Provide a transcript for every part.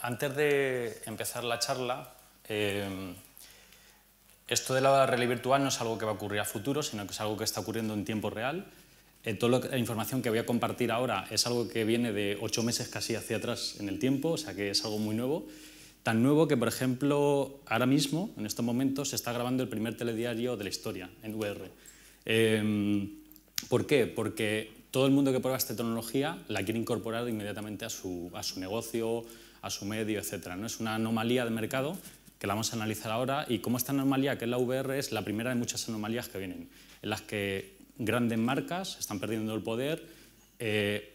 Antes de empezar la charla, esto de la realidad virtual no es algo que va a ocurrir a futuro, sino que es algo que está ocurriendo en tiempo real. Toda la información que voy a compartir ahora es algo que viene de 8 meses casi hacia atrás en el tiempo, o sea que es algo muy nuevo. Tan nuevo que, por ejemplo, ahora mismo, en estos momentos, se está grabando el primer telediario de la historia en VR. ¿Por qué? Porque todo el mundo que prueba esta tecnología la quiere incorporar inmediatamente a su negocio, a su medio, etc. ¿No? Es una anomalía de mercado que la vamos a analizar ahora, y como esta anomalía que es la VR es la primera de muchas anomalías que vienen, en las que grandes marcas están perdiendo el poder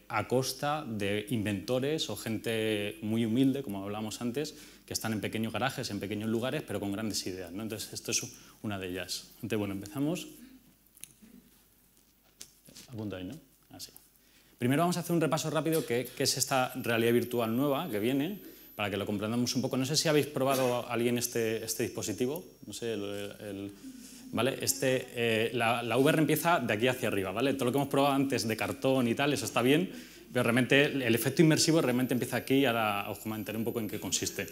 a costa de inventores o gente muy humilde, como hablábamos antes, que están en pequeños garajes, en pequeños lugares, pero con grandes ideas, ¿no? Entonces, esto es una de ellas. Entonces, bueno, empezamos. Apunto ahí, ¿no? Así. Primero vamos a hacer un repaso rápido qué es esta realidad virtual nueva que viene, para que lo comprendamos un poco. No sé si habéis probado alguien este dispositivo, no sé, ¿vale? La VR empieza de aquí hacia arriba, ¿vale? Todo lo que hemos probado antes de cartón y tal, eso está bien, pero realmente el efecto inmersivo realmente empieza aquí, y ahora os comentaré un poco en qué consiste.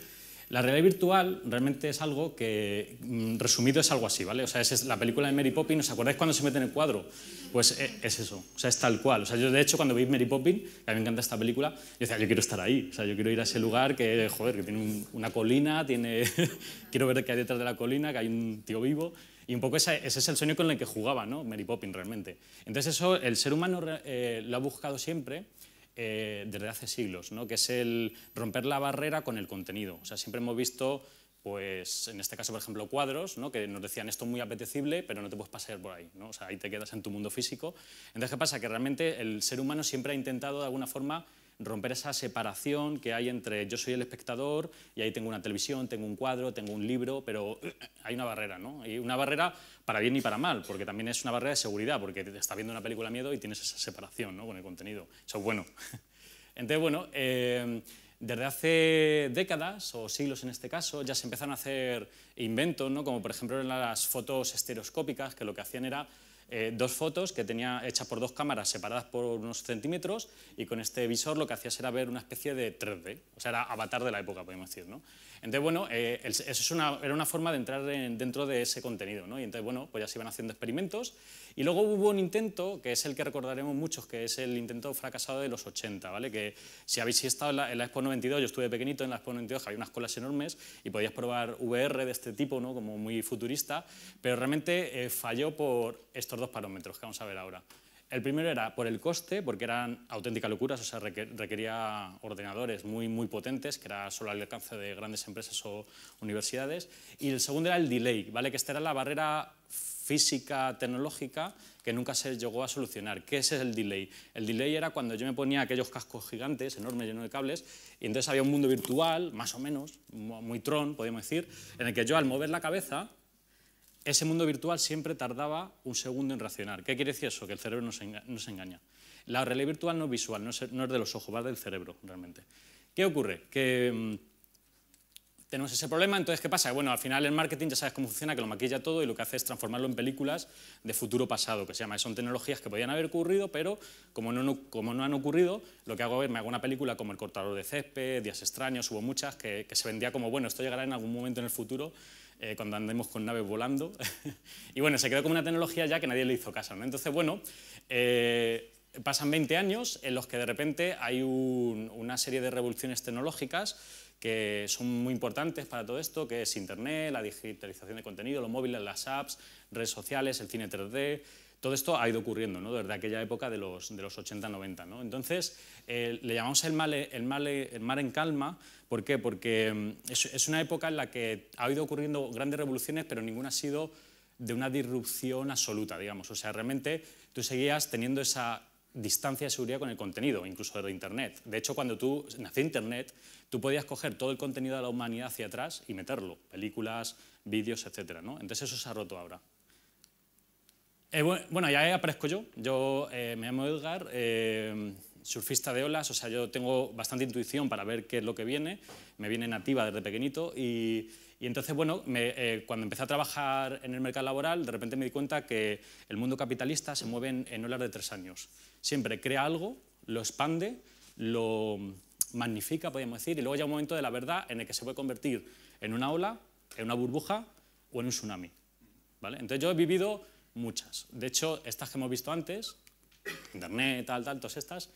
La realidad virtual realmente es algo que, resumido, es algo así, ¿vale? O sea, es la película de Mary Poppins. ¿Os acordáis cuando se mete en el cuadro? Pues es eso, o sea, es tal cual. O sea, yo de hecho cuando vi Mary Poppins, que a mí me encanta esta película, yo decía, yo quiero estar ahí, o sea, yo quiero ir a ese lugar que, joder, que tiene una colina, quiero ver qué hay detrás de la colina, que hay un tío vivo. Y un poco ese es el sueño con el que jugaba, ¿no? Mary Poppins realmente. Entonces eso el ser humano lo ha buscado siempre, desde hace siglos, ¿no? Que es el romper la barrera con el contenido. O sea, siempre hemos visto, pues, en este caso, por ejemplo, cuadros, ¿no? Que nos decían esto es muy apetecible, pero no te puedes pasear por ahí, ¿no? O sea, ahí te quedas en tu mundo físico. Entonces, ¿qué pasa? Que realmente el ser humano siempre ha intentado, de alguna forma, romper esa separación que hay entre yo soy el espectador y ahí tengo una televisión, tengo un cuadro, tengo un libro, pero hay una barrera, ¿no? Hay una barrera para bien y para mal, porque también es una barrera de seguridad, porque te estás viendo una película de miedo y tienes esa separación, ¿no? Con el contenido. Eso es bueno. Entonces, bueno, desde hace décadas, o siglos en este caso, ya se empezaron a hacer inventos, ¿no? Como por ejemplo en las fotos estereoscópicas, que lo que hacían era dos fotos que tenía hechas por dos cámaras separadas por unos centímetros, y con este visor lo que hacías era ver una especie de 3D, o sea, era Avatar de la época, podemos decir, ¿no? Entonces, bueno, eso era una forma de entrar dentro de ese contenido, ¿no? Y entonces, bueno, pues ya se iban haciendo experimentos, y luego hubo un intento, que es el que recordaremos muchos, que es el intento fracasado de los 80, ¿vale? Que si habéis estado en la Expo 92, yo estuve pequeñito en la Expo 92, había unas colas enormes, y podías probar VR de este tipo, ¿no? Como muy futurista, pero realmente falló por estos dos parámetros que vamos a ver ahora. El primero era por el coste, porque eran auténticas locuras, o sea, requería ordenadores muy, muy potentes, que era solo al alcance de grandes empresas o universidades. Y el segundo era el delay, ¿vale? Que esta era la barrera física, tecnológica, que nunca se llegó a solucionar. ¿Qué es el delay? El delay era cuando yo me ponía aquellos cascos gigantes, enormes, llenos de cables, y entonces había un mundo virtual, más o menos, muy Tron, podríamos decir, en el que yo, al mover la cabeza, ese mundo virtual siempre tardaba un segundo en reaccionar. ¿Qué quiere decir eso? Que el cerebro no se engaña. La realidad virtual no es visual, no es de los ojos, va del cerebro, realmente. ¿Qué ocurre? Que tenemos ese problema. Entonces, ¿qué pasa? Bueno, al final el marketing ya sabes cómo funciona, que lo maquilla todo y lo que hace es transformarlo en películas de futuro pasado, que se llama. Son tecnologías que podían haber ocurrido, pero como no han ocurrido, lo que hago es me hago una película como El cortador de césped, Días extraños, hubo muchas que se vendía como, bueno, esto llegará en algún momento en el futuro, cuando andemos con naves volando. Y bueno, se quedó como una tecnología ya que nadie le hizo caso, ¿no? Entonces, bueno, pasan 20 años en los que de repente hay una serie de revoluciones tecnológicas que son muy importantes para todo esto, que es Internet, la digitalización de contenido, los móviles, las apps, redes sociales, el cine 3D. Todo esto ha ido ocurriendo, ¿no? Desde aquella época de los 80-90, ¿no? Entonces, le llamamos el mar en calma. ¿Por qué? Porque es una época en la que ha ido ocurriendo grandes revoluciones, pero ninguna ha sido de una disrupción absoluta, digamos. O sea, realmente tú seguías teniendo esa distancia de seguridad con el contenido, incluso de Internet. De hecho, cuando nació Internet, tú podías coger todo el contenido de la humanidad hacia atrás y meterlo, películas, vídeos, etcétera, ¿no? Entonces eso se ha roto ahora. Bueno, ya aparezco yo. Yo me llamo Edgar, surfista de olas, o sea, yo tengo bastante intuición para ver qué es lo que viene, me viene nativa desde pequeñito, y entonces, bueno, cuando empecé a trabajar en el mercado laboral, de repente me di cuenta que el mundo capitalista se mueve en olas de 3 años. Siempre crea algo, lo expande, lo magnifica, podríamos decir, y luego llega un momento de la verdad en el que se puede convertir en una ola, en una burbuja o en un tsunami, ¿vale? Entonces yo he vivido muchas. De hecho, estas que hemos visto antes, Internet, todas estas,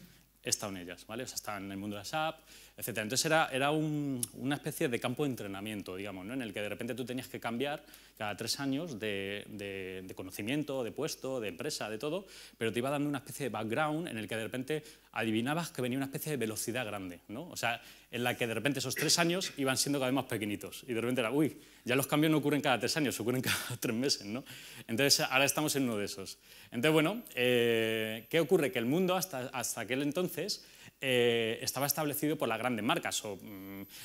he estado en ellas, ¿vale? O sea, estaba en el mundo de las apps, etc. Entonces era una especie de campo de entrenamiento, digamos, ¿no? En el que de repente tú tenías que cambiar cada 3 años de conocimiento, de puesto, de empresa, de todo, pero te iba dando una especie de background en el que de repente adivinabas que venía una especie de velocidad grande, ¿no? O sea, en la que de repente esos 3 años iban siendo cada vez más pequeñitos y de repente era, uy, ya los cambios no ocurren cada 3 años, ocurren cada 3 meses, ¿no? Entonces ahora estamos en uno de esos. Entonces, bueno, ¿qué ocurre? Que el mundo hasta aquel entonces estaba establecido por las grandes marcas.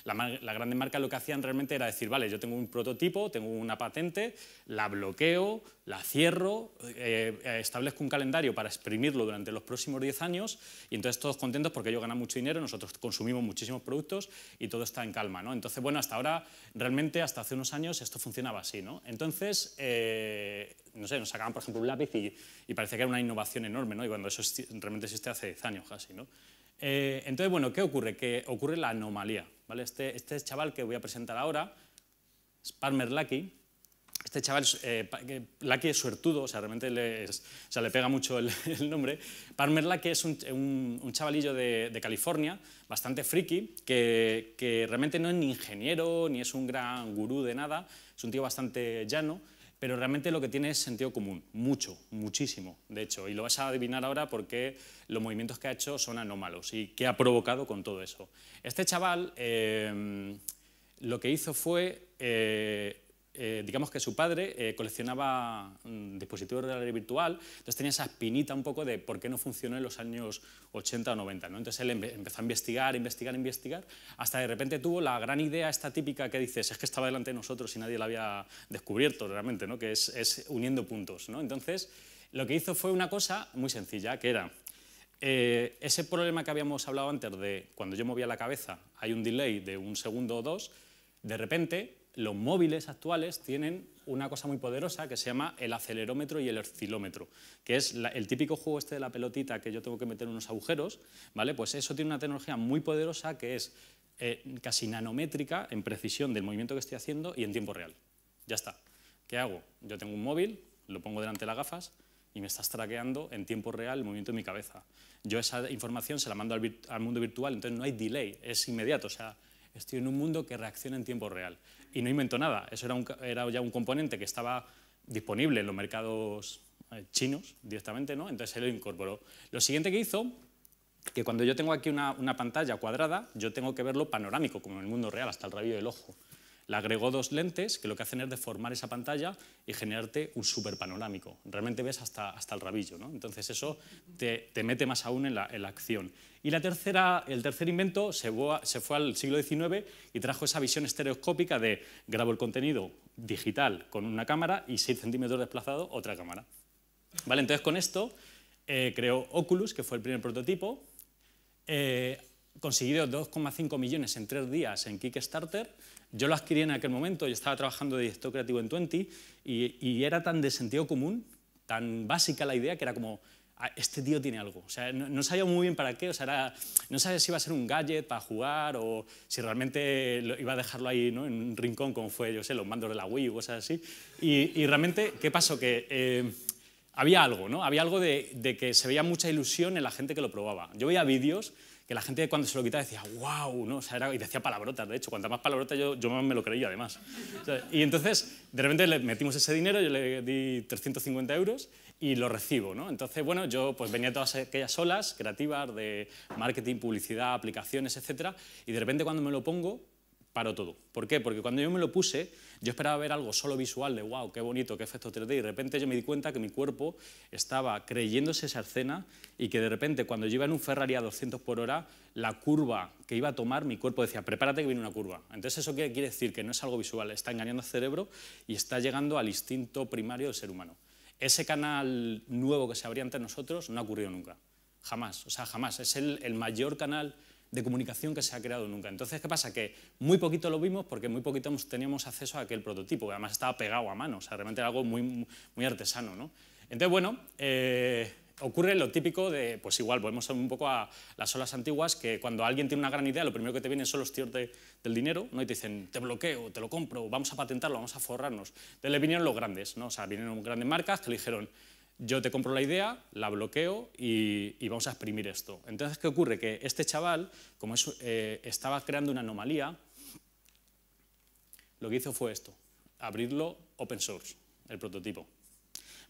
Las grandes marcas lo que hacían realmente era decir, vale, yo tengo un prototipo, tengo una patente, la bloqueo, la cierro, establezco un calendario para exprimirlo durante los próximos 10 años y entonces todos contentos porque ellos ganan mucho dinero, nosotros consumimos muchísimos productos y todo está en calma, ¿no? Entonces, bueno, hasta ahora, realmente, hasta hace unos años esto funcionaba así, ¿no? Entonces, no sé, nos sacaban, por ejemplo, un lápiz y parecía que era una innovación enorme, ¿no? Y cuando eso realmente existe hace 10 años casi, ¿no? Entonces, bueno, ¿qué ocurre? Que ocurre la anomalía, ¿vale? Este chaval que voy a presentar ahora es Palmer Luckey. Este chaval, Luckey es suertudo, o sea, realmente le pega mucho el nombre. Palmer Luckey es un chavalillo de California, bastante friki, que realmente no es ni ingeniero, ni es un gran gurú de nada, es un tío bastante llano, pero realmente lo que tiene es sentido común, muchísimo, de hecho, y lo vas a adivinar ahora porque los movimientos que ha hecho son anómalos y qué ha provocado con todo eso. Este chaval lo que hizo fue, digamos que su padre coleccionaba dispositivos de realidad virtual, entonces tenía esa espinita un poco de por qué no funcionó en los años 80 o 90, ¿no? Entonces él empezó a investigar, hasta de repente tuvo la gran idea esta típica que dices, es que estaba delante de nosotros y nadie la había descubierto realmente, ¿no? Que es uniendo puntos, ¿no? Entonces lo que hizo fue una cosa muy sencilla, que era ese problema que habíamos hablado antes de cuando yo movía la cabeza, hay un delay de 1 segundo o 2, de repente los móviles actuales tienen una cosa muy poderosa que se llama el acelerómetro y el oscilómetro, que es el típico juego este de la pelotita que yo tengo que meter en unos agujeros, ¿vale? Pues eso tiene una tecnología muy poderosa que es casi nanométrica en precisión del movimiento que estoy haciendo y en tiempo real. Ya está. ¿Qué hago? Yo tengo un móvil, lo pongo delante de las gafas y me estás traqueando en tiempo real el movimiento de mi cabeza. Yo esa información se la mando al mundo virtual, entonces no hay delay, es inmediato, o sea, estoy en un mundo que reacciona en tiempo real. Y no invento nada, eso era ya un componente que estaba disponible en los mercados chinos directamente, ¿no? Entonces él lo incorporó. Lo siguiente que hizo, que cuando yo tengo aquí una pantalla cuadrada, yo tengo que verlo panorámico, como en el mundo real, hasta el rabillo del ojo. Le agregó 2 lentes que lo que hacen es deformar esa pantalla y generarte un súper panorámico. Realmente ves hasta el rabillo, ¿no? Entonces eso te mete más aún en la acción. Y el tercer invento se fue al siglo XIX y trajo esa visión estereoscópica de grabo el contenido digital con una cámara y 6 centímetros desplazado otra cámara. ¿Vale? Entonces con esto creó Oculus, que fue el primer prototipo. Consiguió 2,5 millones en 3 días en Kickstarter. Yo lo adquirí en aquel momento, yo estaba trabajando de director creativo en Twenty y era tan de sentido común, tan básica la idea que era como, este tío tiene algo. O sea, no sabía muy bien para qué, o sea, no sabía si iba a ser un gadget para jugar o si realmente iba a dejarlo ahí, ¿no? En un rincón como fue, yo sé, los mandos de la Wii o cosas así. Y realmente, ¿qué pasó? Que había algo, ¿no? Había algo de que se veía mucha ilusión en la gente que lo probaba. Yo veía vídeos que la gente cuando se lo quitaba decía, wow, ¿no? O sea, y decía palabrotas, de hecho, cuantas más palabrotas yo más me lo creía, además. O sea, y entonces, de repente le metimos ese dinero, yo le di 350 euros y lo recibo, ¿no? Entonces, bueno, yo pues venía de todas aquellas olas creativas de marketing, publicidad, aplicaciones, etcétera, y de repente cuando me lo pongo, paro todo. ¿Por qué? Porque cuando yo me lo puse, yo esperaba ver algo solo visual de wow, qué bonito, qué efecto 3D, y de repente yo me di cuenta que mi cuerpo estaba creyéndose esa escena y que de repente cuando yo iba en un Ferrari a 200 por hora, la curva que iba a tomar, mi cuerpo decía, prepárate que viene una curva. Entonces eso quiere decir que no es algo visual, está engañando al cerebro y está llegando al instinto primario del ser humano. Ese canal nuevo que se abría ante nosotros no ha ocurrido nunca, jamás, o sea, jamás. Es el mayor canal de comunicación que se ha creado nunca. Entonces, ¿qué pasa? Que muy poquito lo vimos porque muy poquito teníamos acceso a aquel prototipo, que además estaba pegado a mano, o sea, realmente era algo muy artesano, ¿no? Entonces, bueno, ocurre lo típico de, pues igual, volvemos un poco a las olas antiguas, que cuando alguien tiene una gran idea, lo primero que te vienen son los tíos del dinero, ¿no? Y te dicen, te bloqueo, te lo compro, vamos a patentarlo, vamos a forrarnos. Entonces le vinieron los grandes, ¿no? O sea, vinieron grandes marcas que le dijeron, yo te compro la idea, la bloqueo y vamos a exprimir esto. Entonces, ¿qué ocurre? Que este chaval, como estaba creando una anomalía, lo que hizo fue esto, abrirlo open source, el prototipo.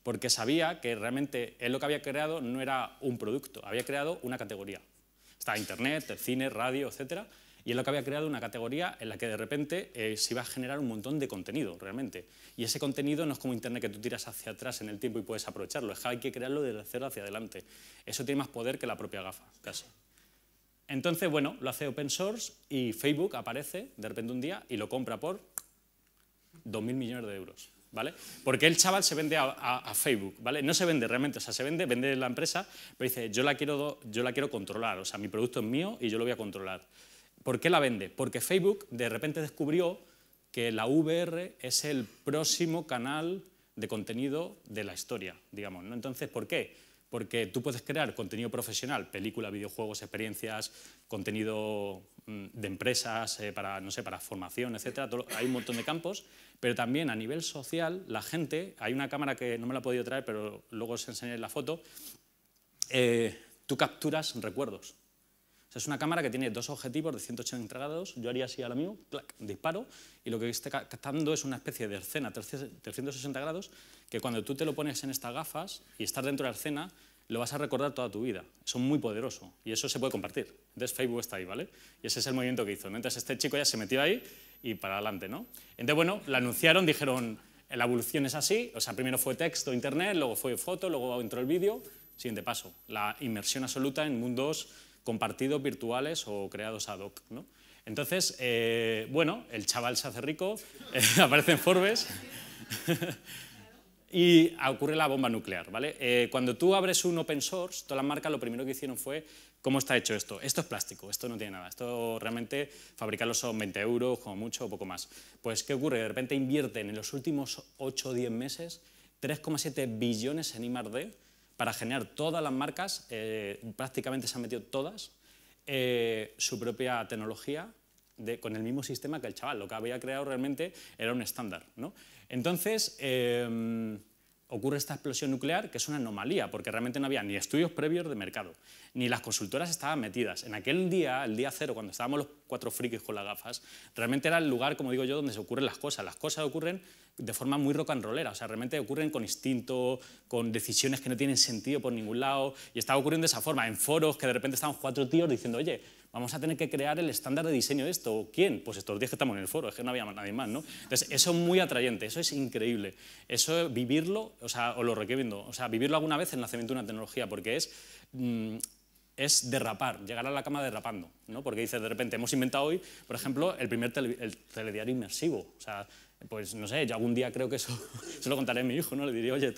Porque sabía que realmente él lo que había creado no era un producto, había creado una categoría. Está Internet, el cine, radio, etcétera, y él lo que había creado una categoría en la que de repente se iba a generar un montón de contenido, realmente. Y ese contenido no es como Internet que tú tiras hacia atrás en el tiempo y puedes aprovecharlo, es que hay que crearlo desde cero hacia adelante. Eso tiene más poder que la propia gafa, casi. Entonces, bueno, lo hace open source y Facebook aparece de repente un día y lo compra por 2.000 millones de euros. ¿Vale? Porque el chaval se vende a Facebook, ¿vale? No se vende realmente, o sea, vende la empresa, pero dice, yo la quiero controlar, o sea, mi producto es mío y yo lo voy a controlar. ¿Por qué la vende? Porque Facebook de repente descubrió que la VR es el próximo canal de contenido de la historia, digamos, ¿no? Entonces, ¿por qué? Porque tú puedes crear contenido profesional, películas, videojuegos, experiencias, contenido de empresas, para, no sé, para formación, etcétera. Hay un montón de campos, pero también a nivel social, la gente, hay una cámara que no me la he podido traer, pero luego os enseñaré la foto, tú capturas recuerdos. O sea, es una cámara que tiene dos objetivos de 180 grados, yo haría así ahora mismo, clac, disparo, y lo que esté captando es una especie de escena 360 grados, que cuando tú te lo pones en estas gafas y estás dentro de la escena, lo vas a recordar toda tu vida. Eso es muy poderoso y eso se puede compartir. Entonces Facebook está ahí, ¿vale? Y ese es el movimiento que hizo, ¿no? Entonces este chico ya se metió ahí y para adelante, ¿no? Entonces, bueno, la anunciaron, dijeron, la evolución es así, o sea, primero fue texto, internet, luego fue foto, luego entró el vídeo. Siguiente paso, la inmersión absoluta en mundos compartidos, virtuales o creados ad hoc, ¿no? Entonces, bueno, el chaval se hace rico, aparece en Forbes y ocurre la bomba nuclear, ¿vale? Cuando tú abres un open source, todas las marcas lo primero que hicieron fue, ¿cómo está hecho esto? Esto es plástico, esto no tiene nada, esto realmente fabricarlo son 20 euros, como mucho, o poco más. Pues, ¿qué ocurre? De repente invierten en los últimos 8 o 10 meses 3,7 billones en I+D para generar todas las marcas, prácticamente se han metido todas, su propia tecnología con el mismo sistema que el chaval. Lo que había creado realmente era un estándar, ¿no? Entonces, ocurre esta explosión nuclear, que es una anomalía, porque realmente no había ni estudios previos de mercado, ni las consultoras estaban metidas. En aquel día, el día cero, cuando estábamos los 4 frikis con las gafas, realmente era el lugar, como digo yo, donde se ocurren las cosas. Las cosas ocurren de forma muy rock and rollera, o sea, realmente ocurren con instinto, con decisiones que no tienen sentido por ningún lado, y estaba ocurriendo de esa forma, en foros que de repente estaban 4 tíos diciendo, oye, vamos a tener que crear el estándar de diseño de esto. ¿Quién? Pues estos 10 que estamos en el foro, es que no había nadie más, ¿no? Entonces, eso es muy atrayente, eso es increíble. Eso, vivirlo, o sea, os lo recomiendo, o sea, vivirlo alguna vez en el nacimiento de una tecnología, porque es derrapar, llegar a la cama derrapando, ¿no? Porque dices, de repente, hemos inventado hoy, por ejemplo, el primer telediario inmersivo, o sea, pues no sé, yo algún día creo que eso se lo contaré a mi hijo, ¿no? Le diré, oye,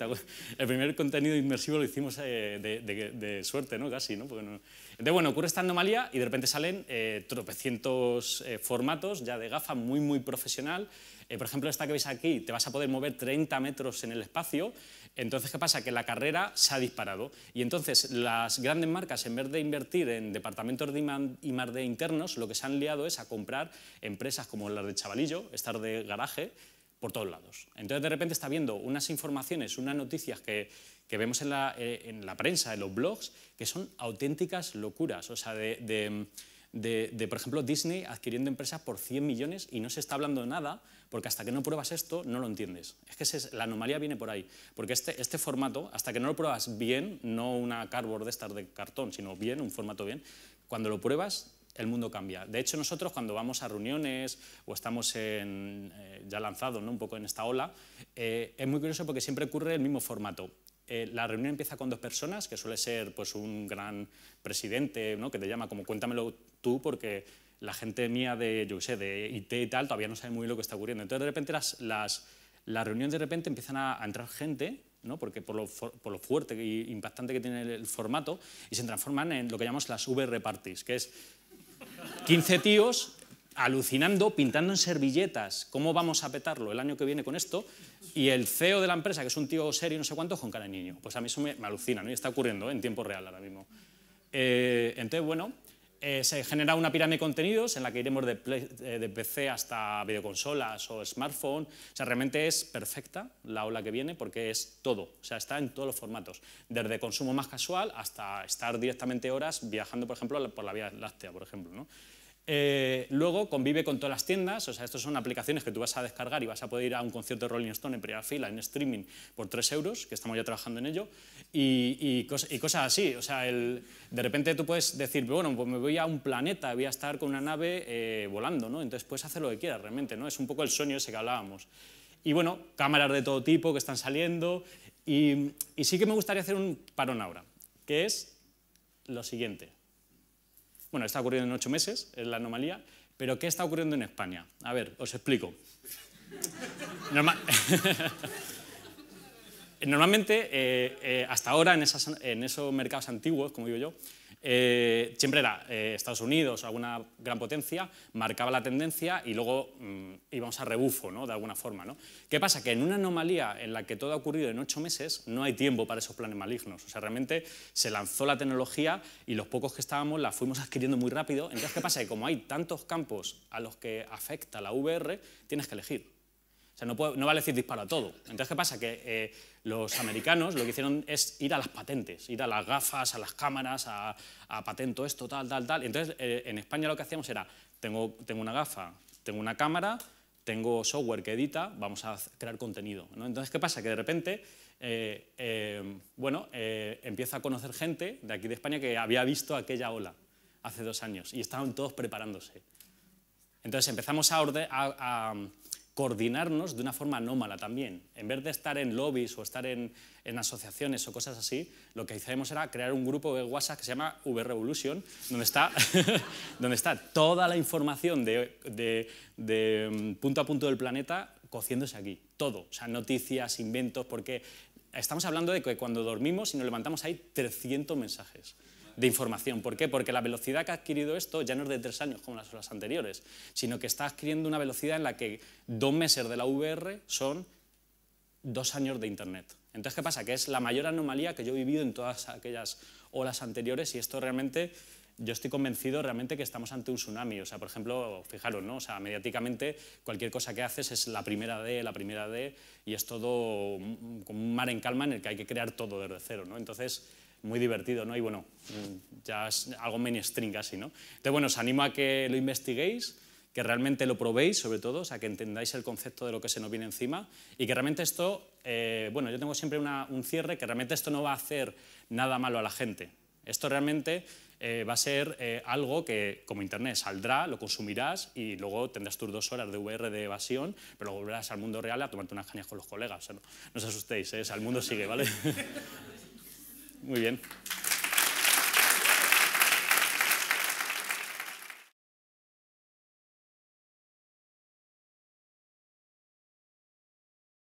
el primer contenido inmersivo lo hicimos de suerte, ¿no? Casi, ¿no? Porque no. Entonces, bueno, ocurre esta anomalía y de repente salen tropecientos formatos ya de gafa muy, muy profesional. Por ejemplo, esta que veis aquí, te vas a poder mover 30 metros en el espacio. Entonces, ¿qué pasa? Que la carrera se ha disparado. Y entonces, las grandes marcas, en vez de invertir en departamentos de I+D internos, lo que se han liado es a comprar empresas como las de Chavalillo, estas de garaje, por todos lados. Entonces, de repente está viendo unas informaciones, unas noticias que vemos en la prensa, en los blogs, que son auténticas locuras. O sea, por ejemplo, Disney adquiriendo empresas por 100 millones y no se está hablando de nada, porque hasta que no pruebas esto, no lo entiendes. Es que la anomalía viene por ahí, porque este formato, hasta que no lo pruebas bien, no una cardboard de estas de cartón, sino bien, un formato bien, cuando lo pruebas, el mundo cambia. De hecho, nosotros cuando vamos a reuniones o estamos ya lanzados, ¿no? Un poco en esta ola, es muy curioso porque siempre ocurre el mismo formato. La reunión empieza con 2 personas, que suele ser pues, un gran presidente, ¿no? Que te llama como cuéntamelo tú, porque la gente mía de, yo qué sé, de IT y tal, todavía no sabe muy bien lo que está ocurriendo. Entonces, de repente, las reuniones de repente empiezan a entrar gente, ¿no? Porque por lo fuerte e impactante que tiene el formato, y se transforman en lo que llamamos las VR parties, que es 15 tíos alucinando, pintando en servilletas cómo vamos a petarlo el año que viene con esto, y el CEO de la empresa, que es un tío serio y no sé cuánto, con cara de niño. Pues a mí eso me alucina, ¿no? Y está ocurriendo en tiempo real ahora mismo. Entonces, bueno, se genera una pirámide de contenidos en la que iremos de PC hasta videoconsolas o smartphone. O sea, realmente es perfecta la ola que viene porque es todo, o sea, está en todos los formatos, desde consumo más casual hasta estar directamente horas viajando, por ejemplo, por la Vía Láctea, por ejemplo, ¿no? Luego convive con todas las tiendas, o sea, estas son aplicaciones que tú vas a descargar y vas a poder ir a un concierto de Rolling Stone en primera fila, en streaming, por 3 euros, que estamos ya trabajando en ello, y cosas así. O sea, de repente tú puedes decir, bueno, pues me voy a un planeta, voy a estar con una nave volando, ¿no? Entonces puedes hacer lo que quieras realmente, ¿no? Es un poco el sueño ese que hablábamos. Y bueno, cámaras de todo tipo que están saliendo, y sí que me gustaría hacer un parón ahora, que es lo siguiente. Bueno, está ocurriendo en 8 meses, es la anomalía, pero ¿qué está ocurriendo en España? A ver, os explico. Normalmente, hasta ahora, en esos mercados antiguos, como digo yo, siempre era Estados Unidos o alguna gran potencia, marcaba la tendencia y luego íbamos a rebufo, ¿no? De alguna forma, ¿no? ¿Qué pasa? Que en una anomalía en la que todo ha ocurrido en 8 meses, no hay tiempo para esos planes malignos. O sea, realmente se lanzó la tecnología y los pocos que estábamos la fuimos adquiriendo muy rápido. Entonces, ¿qué pasa? Que como hay tantos campos a los que afecta la VR, tienes que elegir. O sea, no vale decir disparo a todo. Entonces, ¿qué pasa? Que los americanos lo que hicieron es ir a las patentes, ir a las gafas, a las cámaras, a patento esto, tal, tal, tal. Entonces, en España lo que hacíamos era, tengo una gafa, tengo una cámara, tengo software que edita, vamos a crear contenido, ¿no? Entonces, ¿qué pasa? Que de repente, empieza a conocer gente de aquí de España que había visto aquella ola hace 2 años y estaban todos preparándose. Entonces, empezamos a coordinarnos de una forma anómala también. En vez de estar en lobbies o estar en asociaciones o cosas así, lo que hicimos era crear un grupo de WhatsApp que se llama V-Revolution, donde está toda la información de punto a punto del planeta cociéndose aquí, todo. O sea, noticias, inventos, porque estamos hablando de que cuando dormimos y nos levantamos hay 300 mensajes de información. ¿Por qué? Porque la velocidad que ha adquirido esto ya no es de 3 años como las horas anteriores, sino que está adquiriendo una velocidad en la que 2 meses de la VR son 2 años de Internet. Entonces, ¿qué pasa? Que es la mayor anomalía que yo he vivido en todas aquellas olas anteriores y esto realmente, yo estoy convencido realmente que estamos ante un tsunami. O sea, por ejemplo, fijaros, ¿no? O sea, mediáticamente cualquier cosa que haces es la primera D, y es todo como un mar en calma en el que hay que crear todo desde cero, ¿no? Entonces, muy divertido, ¿no? Y bueno, ya es algo mainstream casi, ¿no? Entonces, bueno, os animo a que lo investiguéis, que realmente lo probéis, sobre todo, o sea, que entendáis el concepto de lo que se nos viene encima y que realmente esto, bueno, yo tengo siempre un cierre, que realmente esto no va a hacer nada malo a la gente. Esto realmente va a ser algo que, como Internet, saldrá, lo consumirás y luego tendrás tus 2 horas de VR de evasión, pero luego volverás al mundo real a tomarte unas cañas con los colegas. O sea, no os asustéis, o sea, el mundo sigue, ¿vale? Muy bien.